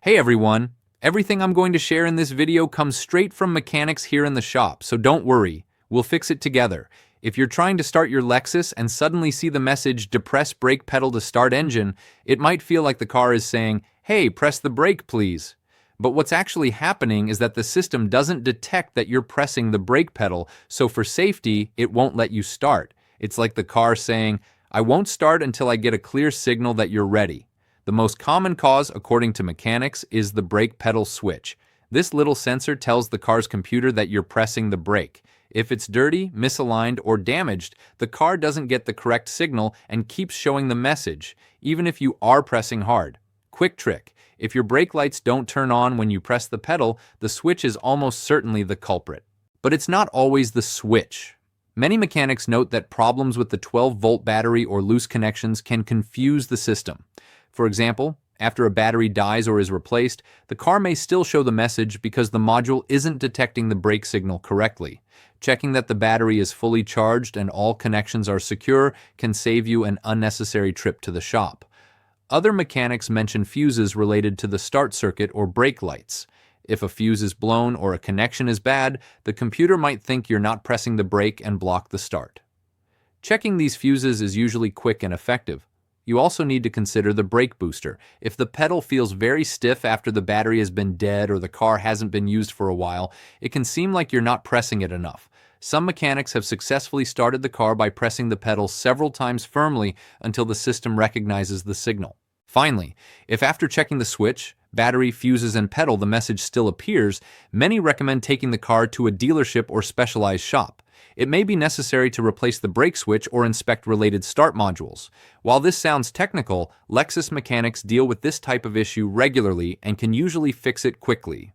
Hey everyone! Everything I'm going to share in this video comes straight from mechanics here in the shop, so don't worry, we'll fix it together. If you're trying to start your Lexus and suddenly see the message "Depress brake pedal to start engine," it might feel like the car is saying, "Hey, press the brake please." But what's actually happening is that the system doesn't detect that you're pressing the brake pedal, so for safety, it won't let you start. It's like the car saying, "I won't start until I get a clear signal that you're ready." The most common cause, according to mechanics, is the brake pedal switch. This little sensor tells the car's computer that you're pressing the brake. If it's dirty, misaligned, or damaged, the car doesn't get the correct signal and keeps showing the message, even if you are pressing hard. Quick trick: if your brake lights don't turn on when you press the pedal, the switch is almost certainly the culprit. But it's not always the switch. Many mechanics note that problems with the 12-volt battery or loose connections can confuse the system. For example, after a battery dies or is replaced, the car may still show the message because the module isn't detecting the brake signal correctly. Checking that the battery is fully charged and all connections are secure can save you an unnecessary trip to the shop. Other mechanics mention fuses related to the start circuit or brake lights. If a fuse is blown or a connection is bad, the computer might think you're not pressing the brake and block the start. Checking these fuses is usually quick and effective. You also need to consider the brake booster. If the pedal feels very stiff after the battery has been dead or the car hasn't been used for a while, it can seem like you're not pressing it enough. Some mechanics have successfully started the car by pressing the pedal several times firmly until the system recognizes the signal. Finally, if after checking the switch, battery, fuses, and pedal the message still appears, many recommend taking the car to a dealership or specialized shop. It may be necessary to replace the brake switch or inspect related start modules. While this sounds technical, Lexus mechanics deal with this type of issue regularly and can usually fix it quickly.